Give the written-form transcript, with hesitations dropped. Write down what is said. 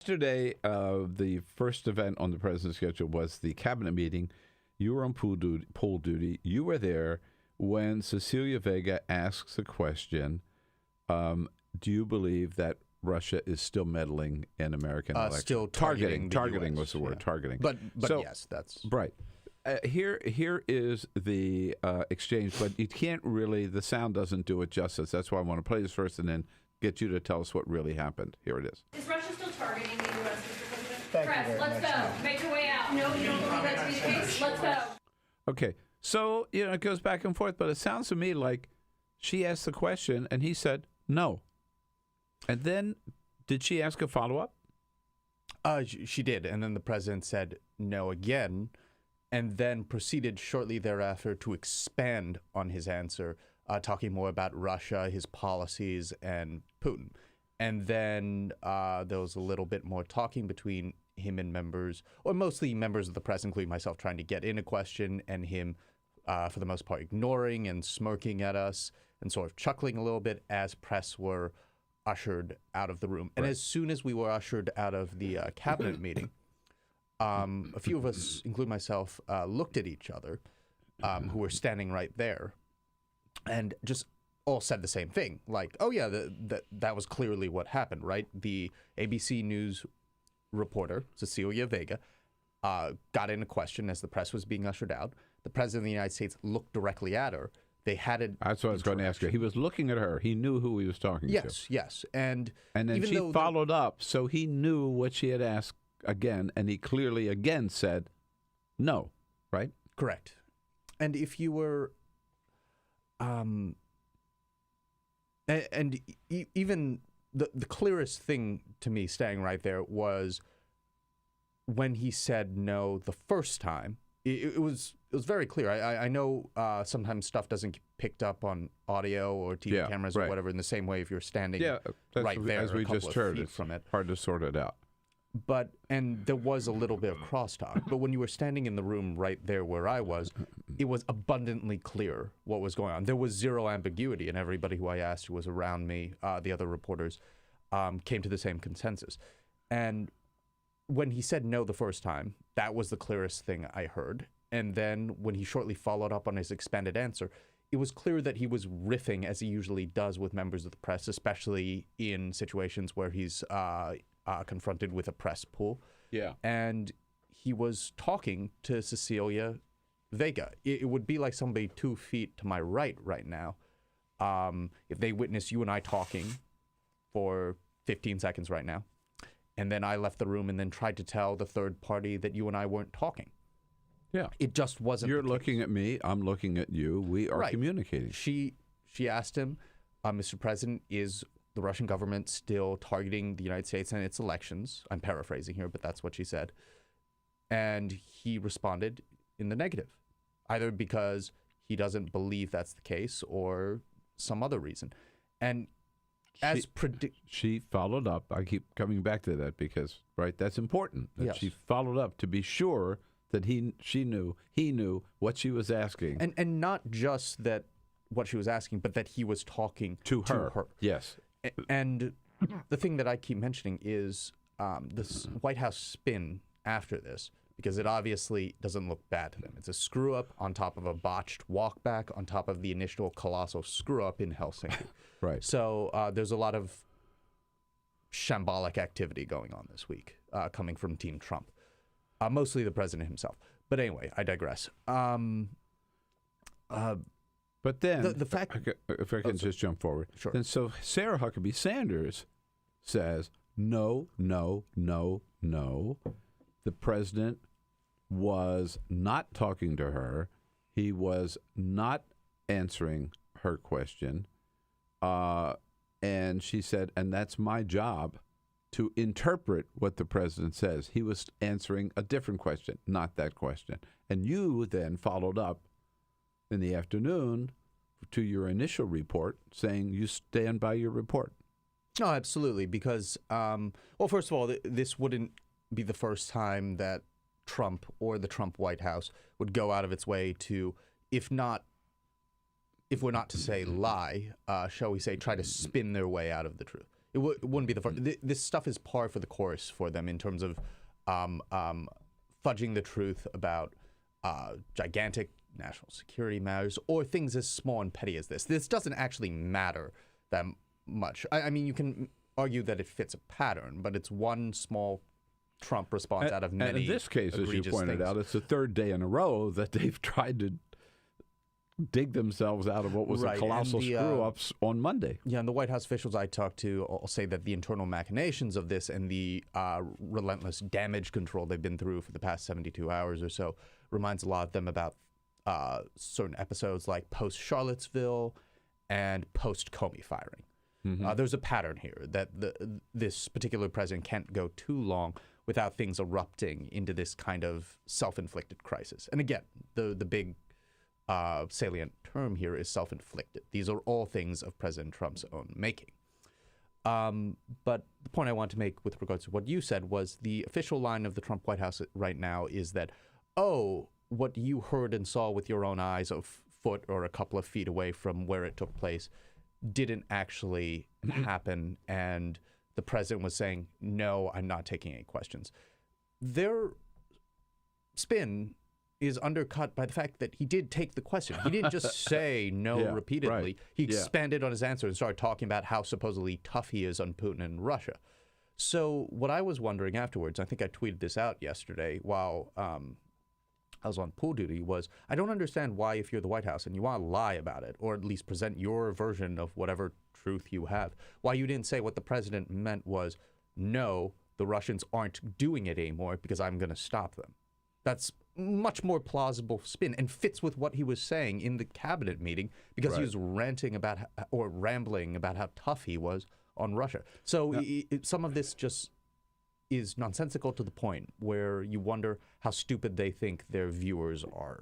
Yesterday, the first event on the president's schedule was the cabinet meeting. You were on pool duty. You were there when Cecilia Vega asks the question, do you believe that Russia is still meddling in American elections? Still targeting Targeting the US, was the word, yeah. targeting. But So- yes, that's... Right. Here is the exchange, but you can't really, the sound doesn't do it justice. That's why I want to play this first and then get you to tell us what really happened. Here it is. Is Russia still targeting the U.S., Mr. President? Thank you Press, very let's much, go. ma'am. Make your way out. No, you don't believe that to be the case? Let's go. Okay. So, it goes back and forth, but it sounds to me like she asked the question and he said no. And then did she ask a follow-up? She did, and then the president said no again, and then proceeded shortly thereafter to expand on his answer, talking more about Russia, his policies, and Putin. And then there was a little bit more talking between him and members, or mostly members of the press, including myself, trying to get in a question, and him, for the most part, ignoring and smirking at us and sort of chuckling a little bit as press were ushered out of the room. And as soon as we were ushered out of the cabinet meeting, a few of us, including myself, looked at each other, who were standing right there, and just all said the same thing. Like, oh yeah, that was clearly what happened, right? The ABC News reporter, Cecilia Vega, got in a question as the press was being ushered out. The president of the United States looked directly at her. They had it. That's what I was going to ask you. He was looking at her. He knew who he was talking to. Yes. And then even she though followed up, so he knew what she had asked again, and he clearly again said no, right? Correct. And if you were, even the clearest thing to me staying right there was when he said no the first time. It was very clear. I know sometimes stuff doesn't get picked up on audio or TV cameras or whatever in the same way if you're standing right there as we just heard, it's from it. Hard to sort it out. And there was a little bit of crosstalk. But when you were standing in the room right there where I was, it was abundantly clear what was going on. There was zero ambiguity, and everybody who I asked who was around me, the other reporters, came to the same consensus. And when he said no the first time, that was the clearest thing I heard. And then when he shortly followed up on his expanded answer, it was clear that he was riffing, as he usually does with members of the press, especially in situations where he's confronted with a press pool. Yeah. And he was talking to Cecilia Vega. It would be like somebody 2 feet to my right now. If they witness you and I talking for 15 seconds right now, and then I left the room and then tried to tell the third party that you and I weren't talking. Yeah. It just wasn't. You're looking at me. I'm looking at you. We are communicating. She asked him, Mr. President, is the Russian government still targeting the United States and its elections? I'm paraphrasing here, but that's what she said. And he responded in the negative, either because he doesn't believe that's the case or some other reason. And she followed up. I keep coming back to that because, that's important. That Yes. She followed up to be sure that he knew what she was asking. And not just that what she was asking, but that he was talking to her. Yes. And the thing that I keep mentioning is this White House spin after this, because it obviously doesn't look bad to them. It's a screw-up on top of a botched walk-back on top of the initial colossal screw-up in Helsinki. Right. So there's a lot of shambolic activity going on this week coming from Team Trump, mostly the president himself. But anyway, I digress. But then, the fact, if I can just jump forward. Sure. Then so Sarah Huckabee Sanders says, no. The president was not talking to her. He was not answering her question. And she said, and that's my job to interpret what the president says. He was answering a different question, not that question. And you then followed up in the afternoon to your initial report saying you stand by your report. Oh, absolutely. Because, well, first of all, this wouldn't be the first time that Trump or the Trump White House would go out of its way to, if we're not to say lie, shall we say, try to spin their way out of the truth. It wouldn't be the first. This stuff is par for the course for them in terms of fudging the truth about gigantic national security matters or things as small and petty as this. This doesn't actually matter that much. I mean, you can argue that it fits a pattern, but it's one small Trump response out of many. And in this case, as you pointed things. out, it's the third day in a row that they've tried to dig themselves out of what was a colossal screw-ups on Monday. Yeah, and the White House officials I talked to all say that the internal machinations of this and the relentless damage control they've been through for the past 72 hours or so reminds a lot of them about certain episodes like post-Charlottesville and post-Comey firing. There's a pattern here that this particular president can't go too long without things erupting into this kind of self-inflicted crisis. And again, the big salient term here is self-inflicted. These are all things of President Trump's own making. But the point I want to make with regards to what you said was the official line of the Trump White House right now is that, what you heard and saw with your own eyes a foot or a couple of feet away from where it took place didn't actually happen, and the president was saying, no, I'm not taking any questions. Their spin is undercut by the fact that he did take the question. He didn't just say no repeatedly. Right. He expanded on his answer and started talking about how supposedly tough he is on Putin and Russia. So what I was wondering afterwards, I think I tweeted this out yesterday while I was on pool duty, was I don't understand why, if you're the White House and you want to lie about it, or at least present your version of whatever truth you have, why you didn't say what the president meant was, no, the Russians aren't doing it anymore because I'm going to stop them. That's much more plausible spin and fits with what he was saying in the cabinet meeting because he was ranting about or rambling about how tough he was on Russia. So some of this just is nonsensical to the point where you wonder how stupid they think their viewers are.